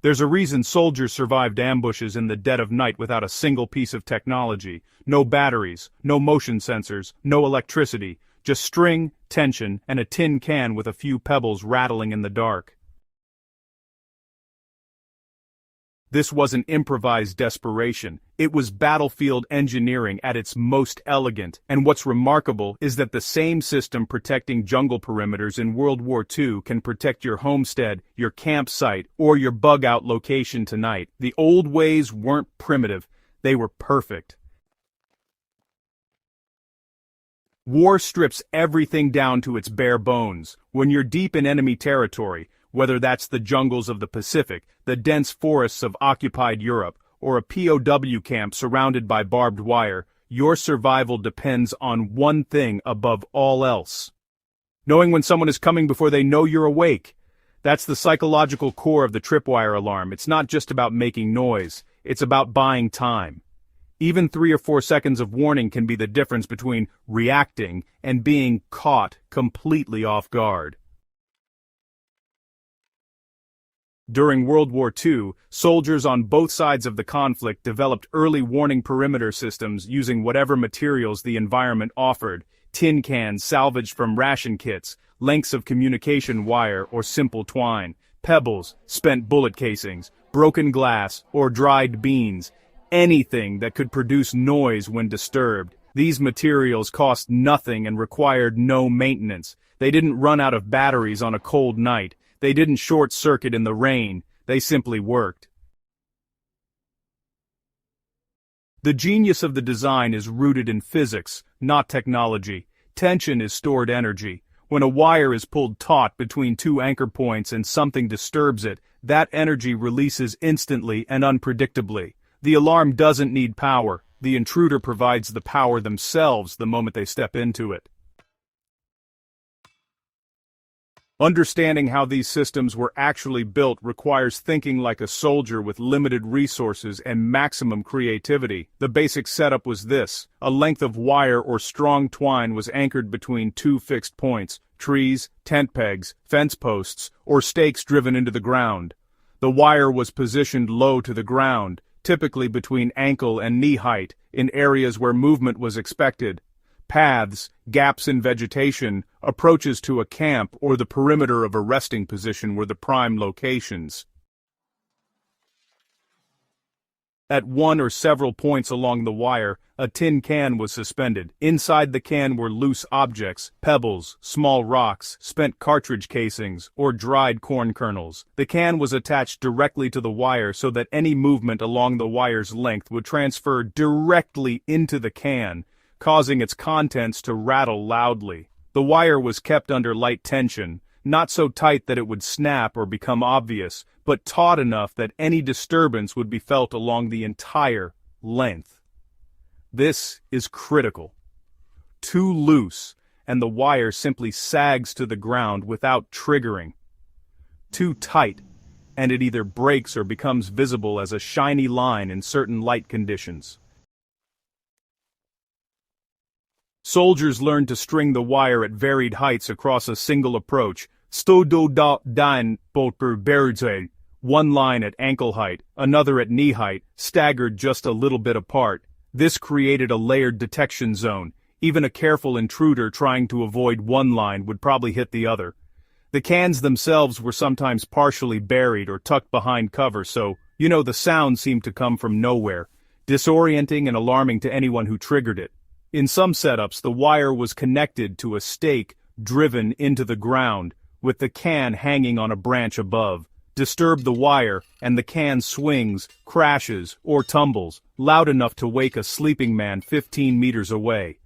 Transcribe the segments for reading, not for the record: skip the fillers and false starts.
There's a reason soldiers survived ambushes in the dead of night without a single piece of technology. No batteries, no motion sensors, no electricity, just string, tension, and a tin can with a few pebbles rattling in the dark. This wasn't improvised desperation, it was battlefield engineering at its most elegant, and what's remarkable is that the same system protecting jungle perimeters in World War II can protect your homestead, your campsite, or your bug-out location tonight. The old ways weren't primitive, they were perfect. War strips everything down to its bare bones. When you're deep in enemy territory, whether that's the jungles of the Pacific, the dense forests of occupied Europe, or a POW camp surrounded by barbed wire, your survival depends on one thing above all else. Knowing when someone is coming before they know you're awake. That's the psychological core of the tripwire alarm. It's not just about making noise, it's about buying time. Even 3 or 4 seconds of warning can be the difference between reacting and being caught completely off guard. During World War II, soldiers on both sides of the conflict developed early warning perimeter systems using whatever materials the environment offered: tin cans salvaged from ration kits, lengths of communication wire or simple twine, pebbles, spent bullet casings, broken glass, or dried beans, anything that could produce noise when disturbed. These materials cost nothing and required no maintenance. They didn't run out of batteries on a cold night. They didn't short-circuit in the rain, they simply worked. The genius of the design is rooted in physics, not technology. Tension is stored energy. When a wire is pulled taut between 2 anchor points and something disturbs it, that energy releases instantly and unpredictably. The alarm doesn't need power. The intruder provides the power themselves the moment they step into it. Understanding how these systems were actually built requires thinking like a soldier with limited resources and maximum creativity. The basic setup was this: a length of wire or strong twine was anchored between 2 fixed points, trees, tent pegs, fence posts, or stakes driven into the ground. The wire was positioned low to the ground, typically between ankle and knee height, in areas where movement was expected. Paths, gaps in vegetation, approaches to a camp, or the perimeter of a resting position were the prime locations. At one or several points along the wire, a tin can was suspended. Inside the can were loose objects, pebbles, small rocks, spent cartridge casings, or dried corn kernels. The can was attached directly to the wire so that any movement along the wire's length would transfer directly into the can, causing its contents to rattle loudly. The wire was kept under light tension, not so tight that it would snap or become obvious, but taut enough that any disturbance would be felt along the entire length. This is critical. Too loose, and the wire simply sags to the ground without triggering. Too tight, and it either breaks or becomes visible as a shiny line in certain light conditions. Soldiers learned to string the wire at varied heights across a single approach. One line at ankle height, another at knee height, staggered just a little bit apart. This created a layered detection zone. Even a careful intruder trying to avoid one line would probably hit the other. The cans themselves were sometimes partially buried or tucked behind cover, so, the sound seemed to come from nowhere, disorienting and alarming to anyone who triggered it. In some setups, the wire was connected to a stake driven into the ground, with the can hanging on a branch above. Disturb the wire, and the can swings, crashes, or tumbles, loud enough to wake a sleeping man 15 meters away.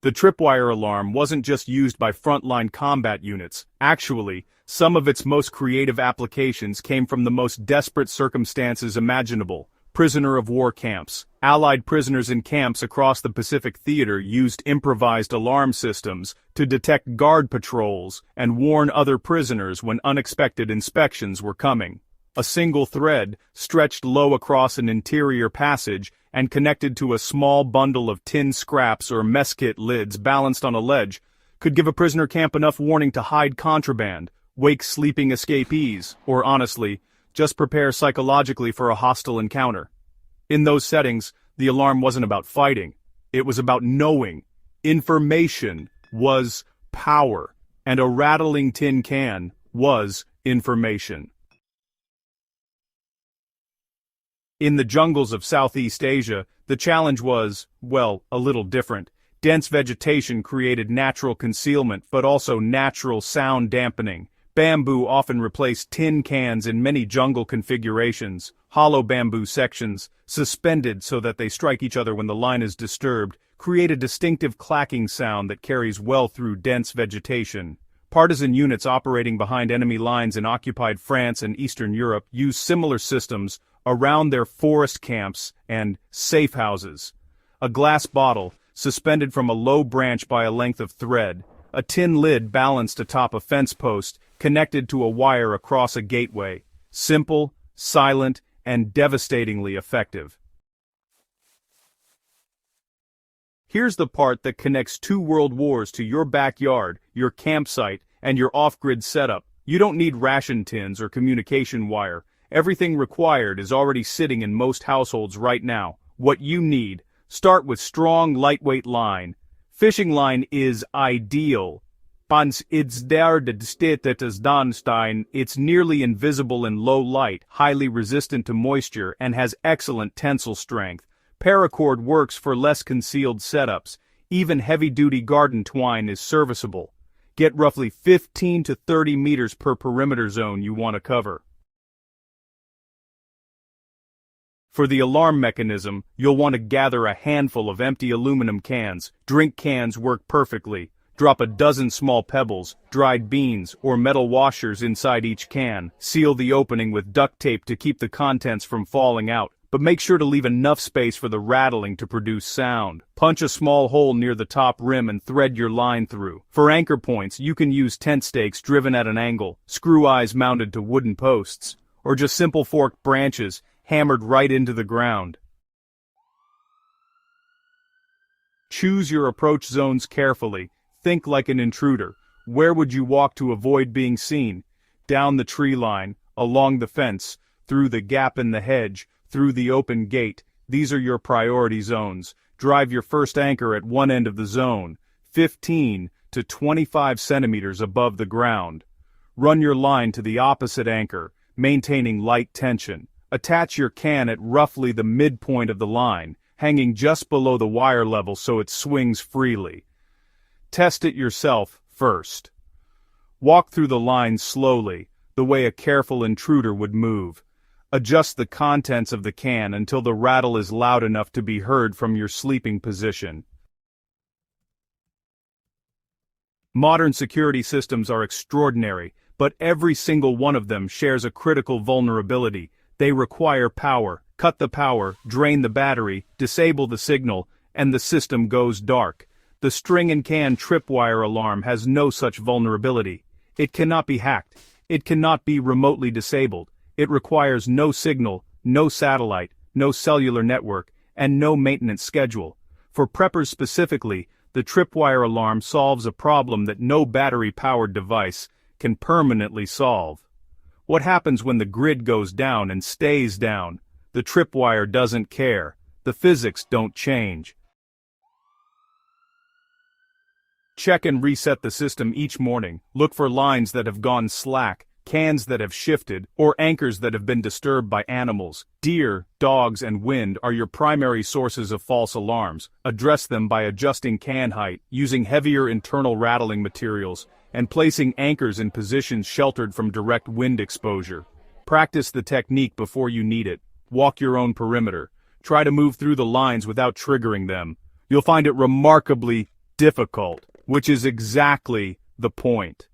The tripwire alarm wasn't just used by frontline combat units. Actually, some of its most creative applications came from the most desperate circumstances imaginable. Prisoner of war camps. Allied prisoners in camps across the Pacific Theater used improvised alarm systems to detect guard patrols and warn other prisoners when unexpected inspections were coming. A single thread, stretched low across an interior passage and connected to a small bundle of tin scraps or mess kit lids balanced on a ledge, could give a prisoner camp enough warning to hide contraband, wake sleeping escapees, or honestly, just prepare psychologically for a hostile encounter. In those settings, the alarm wasn't about fighting. It was about knowing. Information was power, and a rattling tin can was information. In the jungles of Southeast Asia, the challenge was, well, a little different. Dense vegetation created natural concealment but also natural sound dampening. Bamboo often replaced tin cans in many jungle configurations. Hollow bamboo sections, suspended so that they strike each other when the line is disturbed, create a distinctive clacking sound that carries well through dense vegetation. Partisan units operating behind enemy lines in occupied France and Eastern Europe used similar systems around their forest camps and safe houses. A glass bottle, suspended from a low branch by a length of thread, a tin lid balanced atop a fence post, connected to a wire across a gateway. Simple, silent, and devastatingly effective. Here's the part that connects two world wars to your backyard, your campsite, and your off-grid setup. You don't need ration tins or communication wire. Everything required is already sitting in most households right now. What you need: start with strong, lightweight line. Fishing line is ideal. It's nearly invisible in low light, highly resistant to moisture, and has excellent tensile strength. Paracord works for less concealed setups. Even heavy-duty garden twine is serviceable. Get roughly 15 to 30 meters per perimeter zone you want to cover. For the alarm mechanism, you'll want to gather a handful of empty aluminum cans. Drink cans work perfectly. Drop a dozen small pebbles, dried beans, or metal washers inside each can. Seal the opening with duct tape to keep the contents from falling out, but make sure to leave enough space for the rattling to produce sound. Punch a small hole near the top rim and thread your line through. For anchor points, you can use tent stakes driven at an angle, screw eyes mounted to wooden posts, or just simple forked branches hammered right into the ground. Choose your approach zones carefully. Think like an intruder. Where would you walk to avoid being seen? Down the tree line, along the fence, through the gap in the hedge, through the open gate. These are your priority zones. Drive your first anchor at one end of the zone, 15 to 25 centimeters above the ground. Run your line to the opposite anchor, maintaining light tension. Attach your can at roughly the midpoint of the line, hanging just below the wire level so it swings freely. Test it yourself first. Walk through the line slowly, the way a careful intruder would move. Adjust the contents of the can until the rattle is loud enough to be heard from your sleeping position. Modern security systems are extraordinary, but every single one of them shares a critical vulnerability. They require power. Cut the power, drain the battery, disable the signal, and the system goes dark. The string and can tripwire alarm has no such vulnerability. It cannot be hacked. It cannot be remotely disabled. It requires no signal, no satellite, no cellular network, and no maintenance schedule. For preppers specifically, the tripwire alarm solves a problem that no battery-powered device can permanently solve. What happens when the grid goes down and stays down? The tripwire doesn't care. The physics don't change. Check and reset the system each morning. Look for lines that have gone slack, cans that have shifted, or anchors that have been disturbed by animals. Deer, dogs, and wind are your primary sources of false alarms. Address them by adjusting can height, using heavier internal rattling materials, and placing anchors in positions sheltered from direct wind exposure. Practice the technique before you need it. Walk your own perimeter. Try to move through the lines without triggering them. You'll find it remarkably difficult, which is exactly the point.